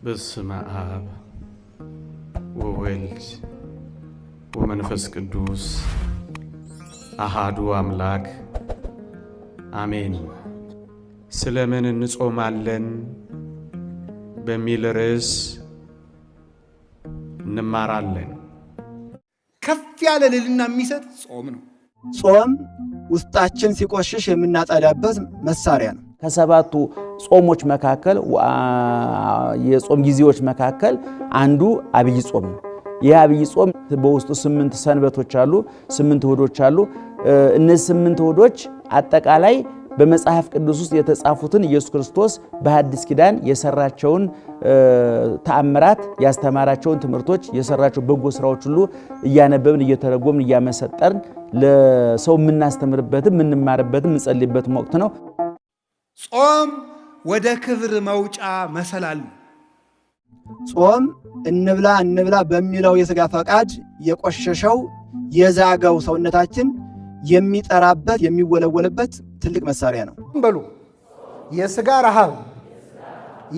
በስመ አብ ወወልድ ወመንፈስ ቅዱስ አሃዱ አምላክ አሜን። ስለምን እንጾማለን በሚል ርዕስ እንማራለን። ከፍ ያለ ልልና የሚሰጥ ጾም ነው። ጾም ውስጣችን ሲቆሽሽ የምናጸዳበት መሳሪያ ነው። ከሰባቱ ጾሞች መካከል የጾም ጊዜዎች መካከል አንዱ አብይ ጾም ነው። ይህ አብይ ጾም በውስጡ 8 ሰንበቶች አሉ፣ 8 እሁዶች አሉ። እነዚህ 8 እሁዶች አጠቃላይ በመጽሐፍ ቅዱስ ውስጥ የተጻፉትን ኢየሱስ ክርስቶስ በሐዲስ ኪዳን የሰራቸውን ተአምራት፣ ያስተማራቸውን ትምህርቶች፣ የሰራቸው በጎ ስራዎች ሁሉ እያነበብን እየተረጎምን እያመሰጠርን ለሰው የምናስተምርበትም የምንማርበትም የምንጸልይበትም ወቅት ነው። ጾም ወደ ክብር መውጫ መሰላል። ጾም እንብላ በሚለው የሥጋ ፈቃድ የቆሸሸው የዛገው ሰውነታችን የሚጠራበት የሚወለወልበት ትልቅ መሳሪያ ነው። በሉ የሥጋ ረሃብ፣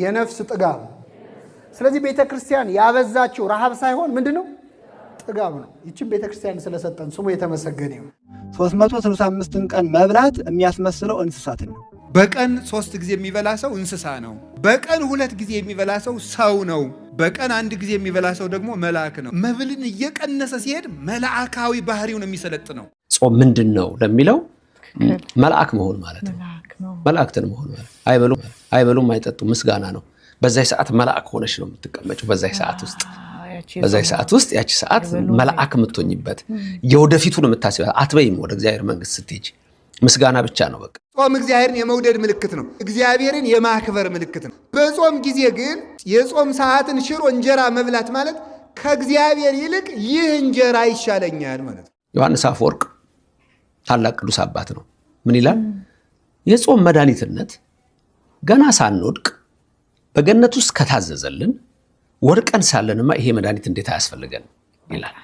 የነፍስ ጥጋብ። ስለዚህ ቤተክርስቲያን ያበዛችው ረሃብ ሳይሆን ምንድነው? ጥጋብ ነው። ይህችን ቤተክርስቲያን ስለሰጠን ስሙ የተመሰገነ ይሁን። 365 ቀን መብላት የሚያስመስለው እንስሳትን ነው። በቀን 3 ጊዜ የሚበላ ሰው እንስሳ ነው። በቀን 2 ጊዜ የሚበላ ሰው ሰው ነው። በቀን 1 ጊዜ የሚበላ ሰው ደግሞ መልአክ ነው። መብልን እየቀነሰ ሲሄድ መልአካዊ ባህሪውን የሚሰለጥ ነው። ጾም ምንድን ነው ለሚለው መልአክ መሆን ማለት ነው። መልአክትን መሆን ማለት አይበሉም አይጠጡም፣ ምስጋና ነው። በዛይ ሰዓት መልአክ ሆነሽ ነው የምትቀመጪው። በዛይ ሰዓት ውስጥ ያቺ ሰዓት መልአክ የምትሆኝበት የወደፊቱን የምታስቢው አትበይም። ወደ እግዚአብሔር መንግስት ስትሄጂ ምስጋና ብቻ ነው በቃ። ጾም እግዚአብሔርን የመውደድ ምልክት ነው። እግዚአብሔርን የማክበር ምልክት ነው። በጾም ጊዜ ግን የጾም ሰዓትን ሽሮ እንጀራ መብላት ማለት ከእግዚአብሔር ይልቅ ይህ እንጀራ ይሻለኛል ማለት ነው። ዮሐንስ አፈወርቅ ታላቅ ቅዱስ አባት ነው። ምን ይላል? የጾም መድኃኒትነት ገና ሳንወድቅ በገነት ውስጥ ከታዘዘልን ወድቀን ሳለንማ ይሄ መድኃኒት እንዴት አያስፈልገን ይላል።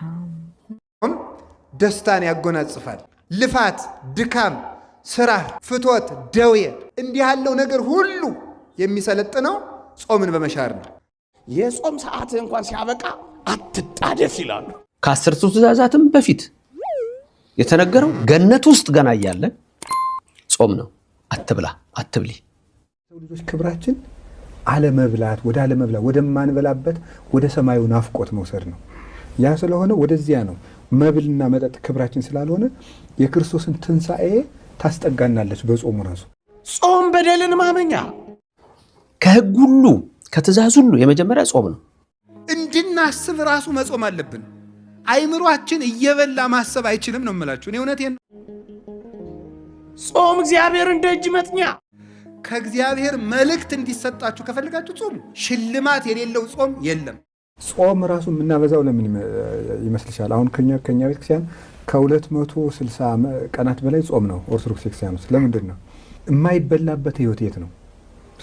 ደስታን ያጎናጽፋል። ልፋት፣ ድካም፣ ስራ፣ ፍቶት፣ ደዌ እንዲህ ያለው ነገር ሁሉ የሚሰለጥነው ጾምን በመሻር ነው። የጾም ሰዓት እንኳን ሲያበቃ አትጣደፍ ይላሉ። ከ10ቱ ትእዛዛትም በፊት የተነገረው ገነት ውስጥ ገና እያለን ጾም ነው። አትብላ፣ አትብሊ። ልጆች ክብራችን አለመብላት ወደማንበላበት ወደ ሰማዩ ናፍቆት መውሰድ ነው። ያ ስለሆነ ወደዚያ ነው። መብልና መጠጥ ክብራችን ስላልሆነ የክርስቶስን ትንሣኤ ታስጠጋናለች። በጾሙ ራሱ ጾም በደልን ማመኛ፣ ከሕግ ሁሉ ከትእዛዝ ሁሉ የመጀመሪያ ጾም ነው። እንድናስብ ራሱ መጾም አለብን። አይምሯችን እየበላ ማሰብ አይችልም ነው የምላችሁ። እኔ እውነቴን ነው። ጾም እግዚአብሔርን ደጅ መጥኛ። ከእግዚአብሔር መልእክት እንዲሰጣችሁ ከፈልጋችሁ ጾሙ። ሽልማት የሌለው ጾም የለም። ጾም ራሱ የምናበዛው ለምን ይመስልሻል? አሁን ከኛ ቤተክርስቲያን ከ260 ቀናት በላይ ጾም ነው ኦርቶዶክስ ቤተክርስቲያን ውስጥ። ለምንድን ነው የማይበላበት? ህይወት የት ነው?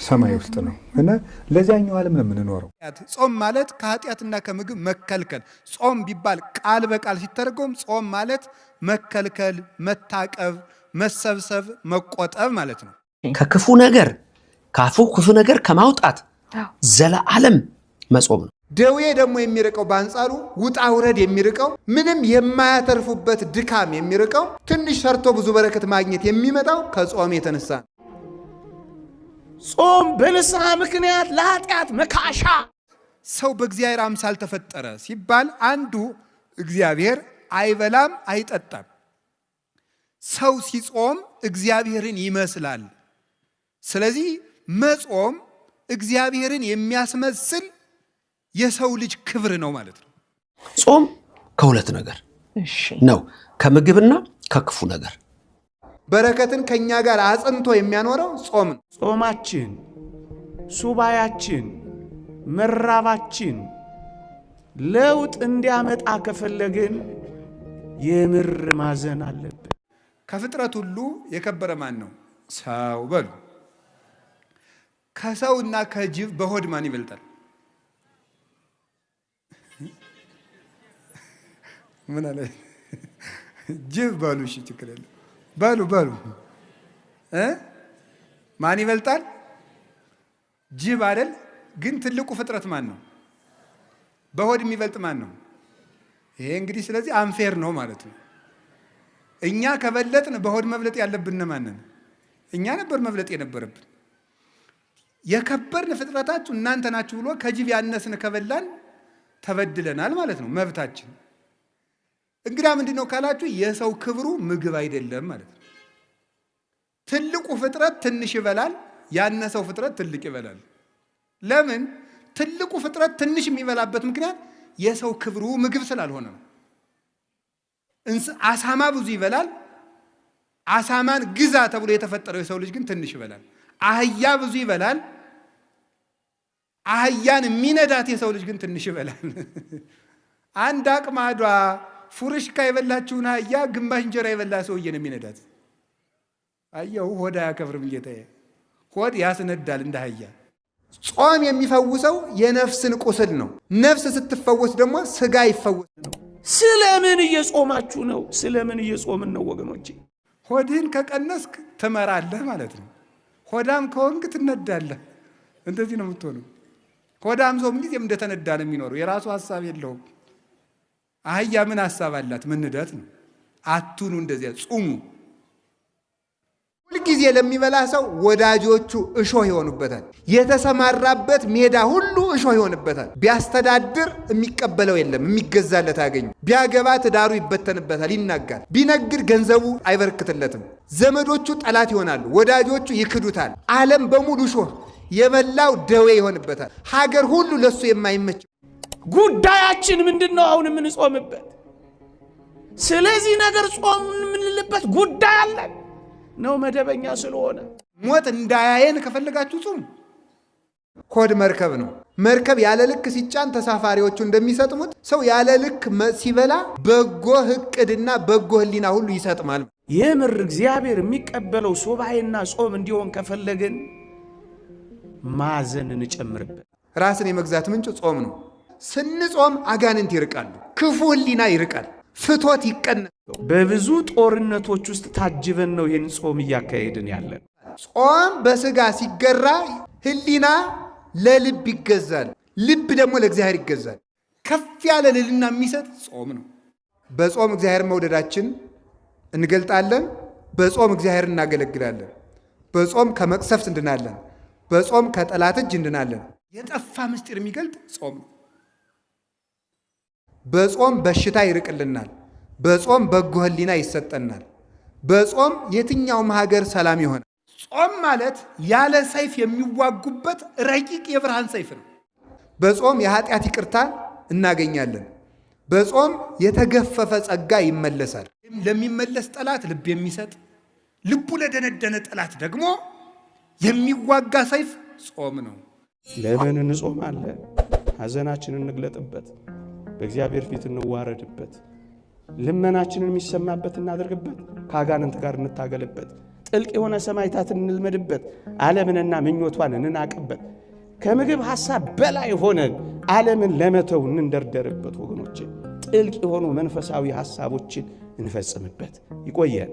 ሰማይ ውስጥ ነው። እና ለዚያኛው ዓለም ነው የምንኖረው። ጾም ማለት ከኃጢአትና ከምግብ መከልከል። ጾም ቢባል ቃል በቃል ሲተረጎም ጾም ማለት መከልከል፣ መታቀብ፣ መሰብሰብ፣ መቆጠብ ማለት ነው። ከክፉ ነገር ካፉ ክፉ ነገር ከማውጣት ዘለዓለም መጾም ነው። ደዌ ደግሞ የሚርቀው በአንጻሩ ውጣ ውረድ የሚርቀው ምንም የማያተርፉበት ድካም የሚርቀው ትንሽ ሰርቶ ብዙ በረከት ማግኘት የሚመጣው ከጾም የተነሳ ነው። ጾም በንስሐ ምክንያት ለኃጢአት መካሻ። ሰው በእግዚአብሔር አምሳል ተፈጠረ ሲባል አንዱ እግዚአብሔር አይበላም አይጠጣም። ሰው ሲጾም እግዚአብሔርን ይመስላል። ስለዚህ መጾም እግዚአብሔርን የሚያስመስል የሰው ልጅ ክብር ነው ማለት ነው። ጾም ከሁለት ነገር ነው፣ ከምግብና ከክፉ ነገር። በረከትን ከኛ ጋር አጽንቶ የሚያኖረው ጾም ነው። ጾማችን፣ ሱባያችን፣ መራባችን ለውጥ እንዲያመጣ ከፈለግን የምር ማዘን አለብን። ከፍጥረት ሁሉ የከበረ ማን ነው? ሰው በሉ። ከሰውና ከጅብ በሆድ ማን ይበልጣል? ምን አለ? ጅብ በሉ። እሺ ችግር የለም በሉ። ማን ይበልጣል? ጅብ አይደል? ግን ትልቁ ፍጥረት ማን ነው? በሆድ የሚበልጥ ማን ነው? ይሄ እንግዲህ ስለዚህ አንፌር ነው ማለት ነው። እኛ ከበለጥን በሆድ መብለጥ ያለብን ማንን? እኛ ነበር መብለጥ የነበረብን። የከበርን ፍጥረታችሁ እናንተ ናችሁ ብሎ ከጅብ ያነስን ከበላን ተበድለናል ማለት ነው። መብታችን እንግዲህ ምንድነው ካላችሁ የሰው ክብሩ ምግብ አይደለም ማለት ነው። ትልቁ ፍጥረት ትንሽ ይበላል፣ ያነሰው ፍጥረት ትልቅ ይበላል። ለምን? ትልቁ ፍጥረት ትንሽ የሚበላበት ምክንያት የሰው ክብሩ ምግብ ስላልሆነ ነው። አሳማ ብዙ ይበላል። አሳማን ግዛ ተብሎ የተፈጠረው የሰው ልጅ ግን ትንሽ ይበላል። አህያ ብዙ ይበላል። አህያን የሚነዳት የሰው ልጅ ግን ትንሽ ይበላል። አንድ አቅማዷ ፉርሽካ የበላችውን አህያ ግማሽ እንጀራ የበላ ሰውዬ ነው የሚነዳት። አየው ሆድ አያከብርም ጌታዬ። ሆድ ያስነዳል እንደ አህያ። ጾም የሚፈውሰው የነፍስን ቁስል ነው። ነፍስ ስትፈወስ ደግሞ ስጋ ይፈወስ ነው። ስለምን እየጾማችሁ ነው? ስለምን እየጾምን ነው ወገኖቼ? ሆድህን ከቀነስክ ትመራለህ ማለት ነው። ሆዳም ከሆንክ ትነዳለህ። እንደዚህ ነው የምትሆነው። ሆዳም ሰው ጊዜም እንደተነዳ ነው የሚኖረው። የራሱ ሐሳብ የለውም። አህያ ምን ሐሳብ አላት? ምንዳት ነው። አቱኑ እንደዚያ ጹሙ። ሁልጊዜ ለሚበላ ሰው ወዳጆቹ እሾህ ይሆኑበታል። የተሰማራበት ሜዳ ሁሉ እሾህ ይሆንበታል። ቢያስተዳድር የሚቀበለው የለም፣ የሚገዛለት አያገኙ። ቢያገባ ትዳሩ ይበተንበታል፣ ይናጋል። ቢነግድ ገንዘቡ አይበረክትለትም። ዘመዶቹ ጠላት ይሆናሉ፣ ወዳጆቹ ይክዱታል። ዓለም በሙሉ እሾህ የበላው ደዌ ይሆንበታል። ሀገር ሁሉ ለሱ የማይመች። ጉዳያችን ምንድነው? አሁን የምንጾምበት ስለዚህ ነገር ጾም የምንልበት ጉዳይ አለን ነው መደበኛ ስለሆነ። ሞት እንዳያየን ከፈለጋችሁ ጾም። ሆድ መርከብ ነው። መርከብ ያለ ልክ ሲጫን ተሳፋሪዎቹ እንደሚሰጥሙት ሰው ያለ ልክ ሲበላ በጎ ዕቅድና በጎ ሕሊና ሁሉ ይሰጥማል። የምር እግዚአብሔር የሚቀበለው ሱባኤና ጾም እንዲሆን ከፈለግን ማዘን እንጨምርበት። ራስን የመግዛት ምንጭ ጾም ነው። ስንጾም አጋንንት ይርቃሉ፣ ክፉ ሕሊና ይርቃል፣ ፍቶት ይቀነሳል። በብዙ ጦርነቶች ውስጥ ታጅበን ነው ይህን ጾም እያካሄድን ያለን። ጾም በስጋ ሲገራ ሕሊና ለልብ ይገዛል፣ ልብ ደግሞ ለእግዚአብሔር ይገዛል። ከፍ ያለ ልልና የሚሰጥ ጾም ነው። በጾም እግዚአብሔር መውደዳችን እንገልጣለን። በጾም እግዚአብሔር እናገለግላለን። በጾም ከመቅሰፍት እንድናለን። በጾም ከጠላት እጅ እንድናለን። የጠፋ ምስጢር የሚገልጥ ጾም ነው። በጾም በሽታ ይርቅልናል። በጾም በጎ ሕሊና ይሰጠናል። በጾም የትኛውም ሀገር ሰላም ይሆናል። ጾም ማለት ያለ ሰይፍ የሚዋጉበት ረቂቅ የብርሃን ሰይፍ ነው። በጾም የኃጢአት ይቅርታ እናገኛለን። በጾም የተገፈፈ ጸጋ ይመለሳል። ለሚመለስ ጠላት ልብ የሚሰጥ፣ ልቡ ለደነደነ ጠላት ደግሞ የሚዋጋ ሰይፍ ጾም ነው። ለምን እንጾማለን? ሐዘናችንን እንግለጥበት፣ በእግዚአብሔር ፊት እንዋረድበት፣ ልመናችንን የሚሰማበት እናደርግበት፣ ከአጋንንት ጋር እንታገልበት፣ ጥልቅ የሆነ ሰማዕታትን እንልመድበት፣ ዓለምንና ምኞቷን እንናቅበት፣ ከምግብ ሐሳብ በላይ ሆነን ዓለምን ለመተው እንንደርደርበት። ወገኖቼ ጥልቅ የሆኑ መንፈሳዊ ሐሳቦችን እንፈጽምበት። ይቆየን።